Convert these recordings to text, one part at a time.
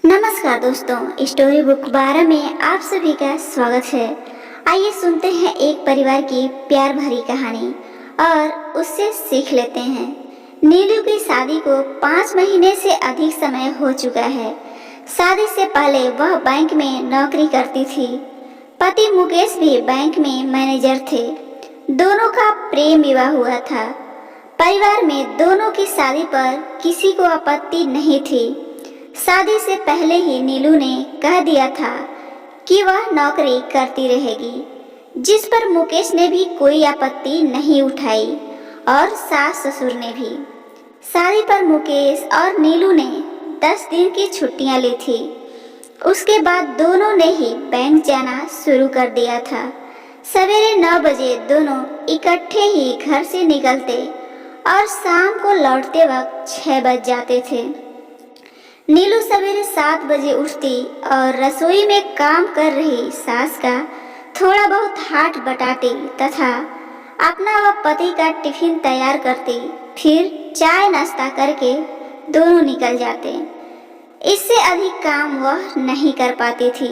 नमस्कार दोस्तों, story book 12 में आप सभी का स्वागत है। आइए सुनते हैं एक परिवार की प्यार भरी कहानी और उससे सीख लेते हैं। नीलू की शादी को 5 महीने से अधिक समय हो चुका है। शादी से पहले वह बैंक में नौकरी करती थी। पति मुकेश भी बैंक में मैनेजर थे। दोनों का प्रेम विवाह हुआ था। परिवार में दोनों की शादी पर किसी को आपत्ति नहीं थी। शादी से पहले ही नीलू ने कह दिया था कि वह नौकरी करती रहेगी, जिस पर मुकेश ने भी कोई आपत्ति नहीं उठाई और सास ससुर ने भी। शादी पर मुकेश और नीलू ने 10 दिन की छुट्टियां ली थी। उसके बाद दोनों ने ही बैंक जाना शुरू कर दिया था। सवेरे 9 बजे दोनों इकट्ठे ही घर से निकलते और शाम को लौटते वक्त 6 बज जाते थे। नीलू सवेरे 7 बजे उठती और रसोई में काम कर रही सास का थोड़ा बहुत हाथ बटाती तथा अपना व पति का टिफिन तैयार करती। फिर चाय नाश्ता करके दोनों निकल जाते। इससे अधिक काम वह नहीं कर पाती थी।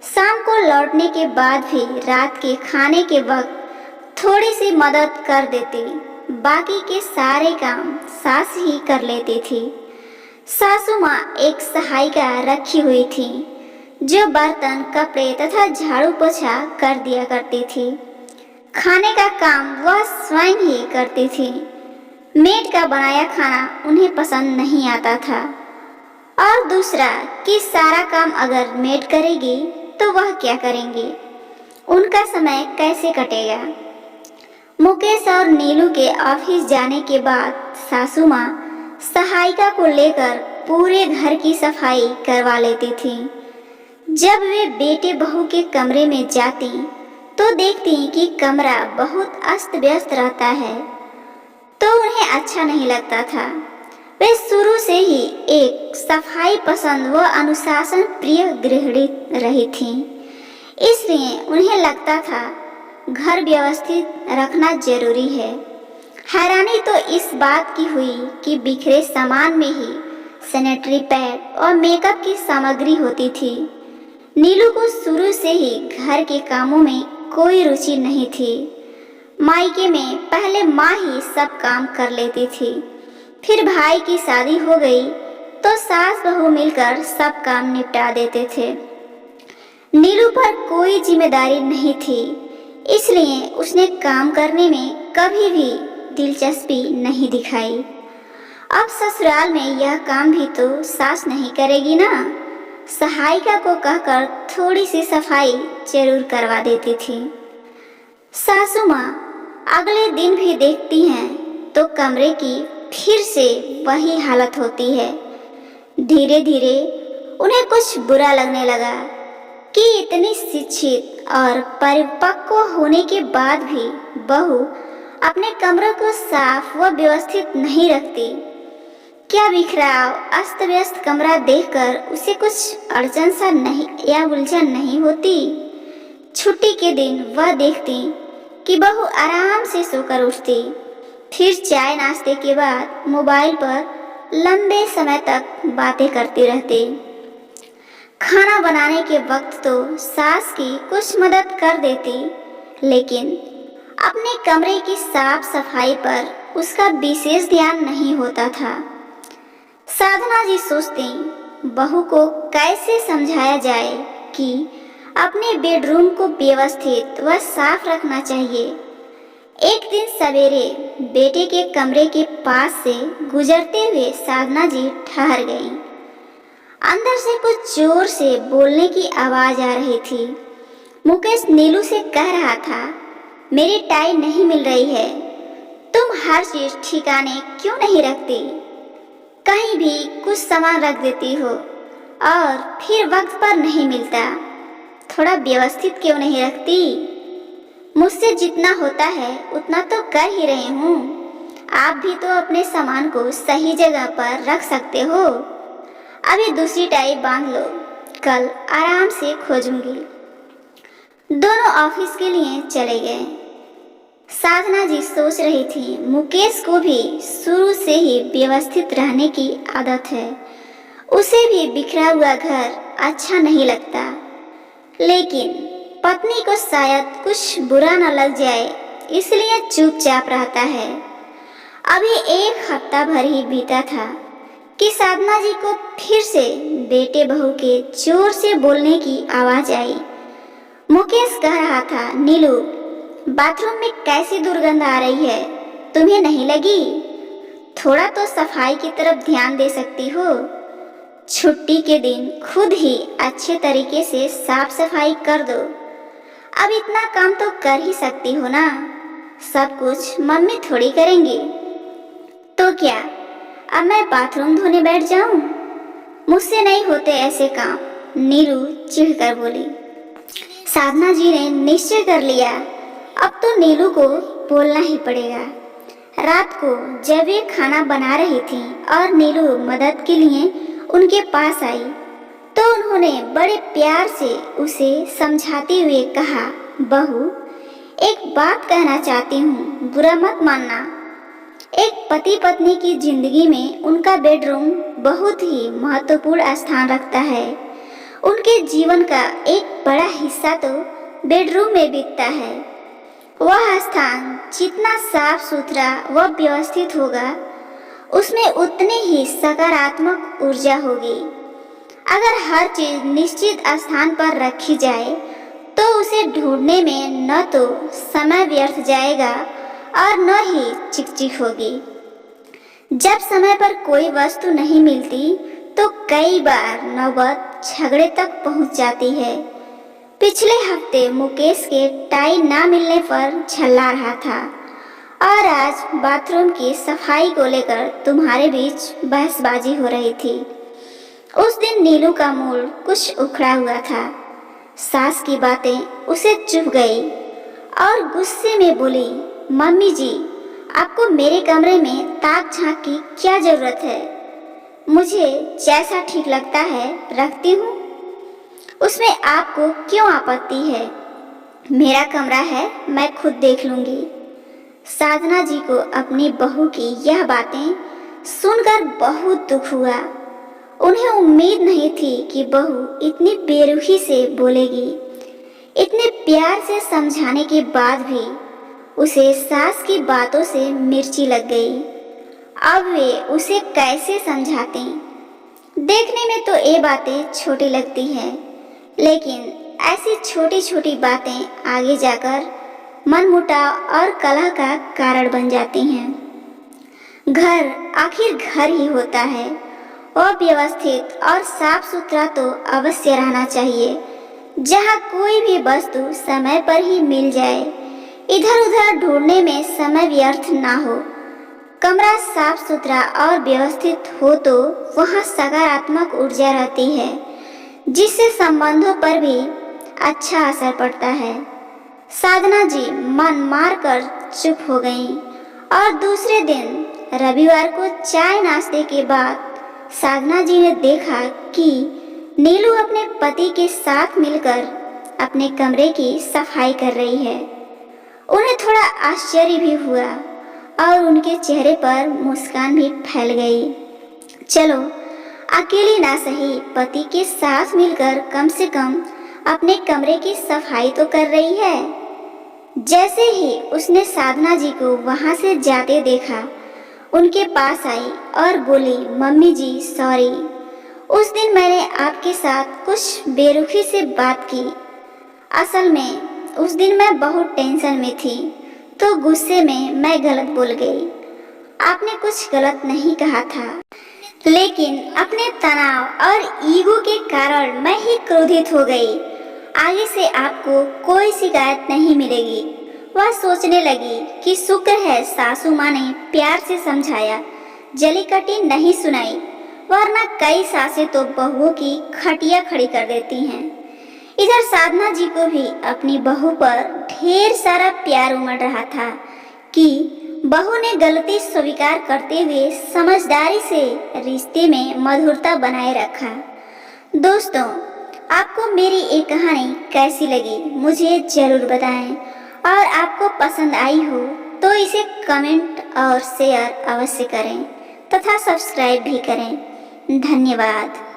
शाम को लौटने के बाद भी रात के खाने के वक्त थोड़ी सी मदद कर देती। बाकी के सारे काम सास ही कर लेती थी। सासू माँ एक सहायिका रखी हुई थी जो बर्तन, कपड़े तथा झाड़ू पोछा कर दिया करती थी। खाने का काम वह स्वयं ही करती थी। मेड का बनाया खाना उन्हें पसंद नहीं आता था। और दूसरा कि सारा काम अगर मेड करेगी तो वह क्या करेंगी, उनका समय कैसे कटेगा। मुकेश और नीलू के ऑफिस जाने के बाद सासू माँ सहायिका को लेकर पूरे घर की सफाई करवा लेती थी। जब वे बेटे बहू के कमरे में जाती तो देखती कि कमरा बहुत अस्त व्यस्त रहता है, तो उन्हें अच्छा नहीं लगता था। वे शुरू से ही एक सफाई पसंद व अनुशासन प्रिय गृहिणी रही थी, इसलिए उन्हें लगता था घर व्यवस्थित रखना जरूरी है। हैरानी तो इस बात की हुई कि बिखरे सामान में ही सैनिटरी पैड और मेकअप की सामग्री होती थी। नीलू को शुरू से ही घर के कामों में कोई रुचि नहीं थी। मायके में पहले माँ ही सब काम कर लेती थी। फिर भाई की शादी हो गई तो सास बहू मिलकर सब काम निपटा देते थे। नीलू पर कोई जिम्मेदारी नहीं थी, इसलिए उसने काम करने में कभी भी दिलचस्पी नहीं दिखाई। अब ससुराल में यह काम भी तो सास नहीं करेगी ना। सहायिका को कहकर थोड़ी सी सफाई जरूर करवा देती थी। सासू माँ अगले दिन भी देखती हैं तो कमरे की फिर से वही हालत होती है। धीरे धीरे उन्हें कुछ बुरा लगने लगा कि इतनी शिक्षित और परिपक्व होने के बाद भी बहू अपने कमरों को साफ व व्यवस्थित नहीं रखती। क्या बिखराव अस्त व्यस्त कमरा देखकर उसे कुछ अड़चन सा नहीं या उलझन नहीं होती। छुट्टी के दिन वह देखती कि बहू आराम से सोकर उठती, फिर चाय नाश्ते के बाद मोबाइल पर लंबे समय तक बातें करती रहती। खाना बनाने के वक्त तो सास की कुछ मदद कर देती, लेकिन अपने कमरे की साफ सफाई पर उसका विशेष ध्यान नहीं होता था। साधना जी सोचती बहू को कैसे समझाया जाए कि अपने बेडरूम को व्यवस्थित व साफ रखना चाहिए। एक दिन सवेरे बेटे के कमरे के पास से गुजरते हुए साधना जी ठहर गईं। अंदर से कुछ जोर से बोलने की आवाज आ रही थी। मुकेश नीलू से कह रहा था, मेरी टाई नहीं मिल रही है, तुम हर चीज ठिकाने क्यों नहीं रखती? कहीं भी कुछ सामान रख देती हो और फिर वक्त पर नहीं मिलता। थोड़ा व्यवस्थित क्यों नहीं रखती? मुझसे जितना होता है उतना तो कर ही रही हूँ। आप भी तो अपने सामान को सही जगह पर रख सकते हो। अभी दूसरी टाई बांध लो, कल आराम से खोजूंगी। दोनों ऑफिस के लिए चले गए। साधना जी सोच रही थी मुकेश को भी शुरू से ही व्यवस्थित रहने की आदत है। उसे भी बिखरा हुआ घर अच्छा नहीं लगता, लेकिन पत्नी को शायद कुछ बुरा न लग जाए इसलिए चुपचाप रहता है। अभी एक हफ्ता भर ही बीता था कि साधना जी को फिर से बेटे बहू के जोर से बोलने की आवाज आई। मुकेश कह रहा था, नीलू बाथरूम में कैसी दुर्गंध आ रही है, तुम्हें नहीं लगी? थोड़ा तो सफाई की तरफ ध्यान दे सकती हो। छुट्टी के दिन खुद ही अच्छे तरीके से साफ सफाई कर दो। अब इतना काम तो कर ही सकती हो ना, सब कुछ मम्मी थोड़ी करेंगी। तो क्या अब मैं बाथरूम धोने बैठ जाऊं? मुझसे नहीं होते ऐसे काम, नीलू चिढ़कर बोली। साधना जी ने निश्चय कर लिया, अब तो नीलू को बोलना ही पड़ेगा। रात को जब वे खाना बना रही थी और नीलू मदद के लिए उनके पास आई, तो उन्होंने बड़े प्यार से उसे समझाते हुए कहा, बहू एक बात कहना चाहती हूँ, बुरा मत मानना। एक पति पत्नी की जिंदगी में उनका बेडरूम बहुत ही महत्वपूर्ण स्थान रखता है। उनके जीवन का एक बड़ा हिस्सा तो बेडरूम में बीतता है। वह स्थान जितना साफ सुथरा व व्यवस्थित होगा, उसमें उतनी ही सकारात्मक ऊर्जा होगी। अगर हर चीज निश्चित स्थान पर रखी जाए तो उसे ढूंढने में न तो समय व्यर्थ जाएगा और न ही चिकचिक होगी। जब समय पर कोई वस्तु नहीं मिलती तो कई बार नौबत झगड़े तक पहुंच जाती है। पिछले हफ्ते मुकेश के टाई ना मिलने पर झल्ला रहा था और आज बाथरूम की सफाई को लेकर तुम्हारे बीच बहसबाजी हो रही थी। उस दिन नीलू का मूड कुछ उखड़ा हुआ था। सास की बातें उसे चुभ गई और गुस्से में बोली, मम्मी जी आपको मेरे कमरे में ताक झांक की क्या जरूरत है? मुझे जैसा ठीक लगता है रखती हूँ, उसमें आपको क्यों आपत्ति है? मेरा कमरा है, मैं खुद देख लूंगी। साधना जी को अपनी बहू की यह बातें सुनकर बहुत दुख हुआ। उन्हें उम्मीद नहीं थी कि बहू इतनी बेरुखी से बोलेगी। इतने प्यार से समझाने के बाद भी उसे सास की बातों से मिर्ची लग गई। अब वे उसे कैसे समझाते? देखने में तो ये बातें छोटी लगती हैं, लेकिन ऐसी छोटी छोटी बातें आगे जाकर मनमुटाव और कलह का कारण बन जाती हैं। घर आखिर घर ही होता है और व्यवस्थित और साफ सुथरा तो अवश्य रहना चाहिए, जहाँ कोई भी वस्तु समय पर ही मिल जाए, इधर उधर ढूंढने में समय व्यर्थ ना हो। कमरा साफ सुथरा और व्यवस्थित हो तो वहाँ सकारात्मक ऊर्जा रहती है, जिससे संबंधों पर भी अच्छा असर पड़ता है। साधना जी मन मार कर चुप हो गईं और दूसरे दिन रविवार को चाय नाश्ते के बाद साधना जी ने देखा कि नीलू अपने पति के साथ मिलकर अपने कमरे की सफाई कर रही है। उन्हें थोड़ा आश्चर्य भी हुआ और उनके चेहरे पर मुस्कान भी फैल गई। चलो अकेली ना सही, पति के साथ मिलकर कम से कम अपने कमरे की सफाई तो कर रही है। जैसे ही उसने साधना जी को वहां से जाते देखा, उनके पास आई और बोली, मम्मी जी सॉरी, उस दिन मैंने आपके साथ कुछ बेरुखी से बात की। असल में उस दिन मैं बहुत टेंशन में थी, तो गुस्से में मैं गलत बोल गई। आपने कुछ गलत नहीं कहा था, लेकिन अपने तनाव और ईगो के कारण मैं ही क्रोधित हो गई। आगे से आपको कोई शिकायत नहीं मिलेगी। वह सोचने लगी कि शुक्र है सासू माँ ने प्यार से समझाया, जली कटी नहीं सुनाई, वरना कई सासें तो बहुओं की खटिया खड़ी कर देती हैं। इधर साधना जी को भी अपनी बहू पर ढेर सारा प्यार उमड़ रहा था कि बहू ने गलती स्वीकार करते हुए समझदारी से रिश्ते में मधुरता बनाए रखा। दोस्तों, आपको मेरी ये कहानी कैसी लगी मुझे जरूर बताएं, और आपको पसंद आई हो तो इसे कमेंट और शेयर अवश्य करें तथा सब्सक्राइब भी करें। धन्यवाद।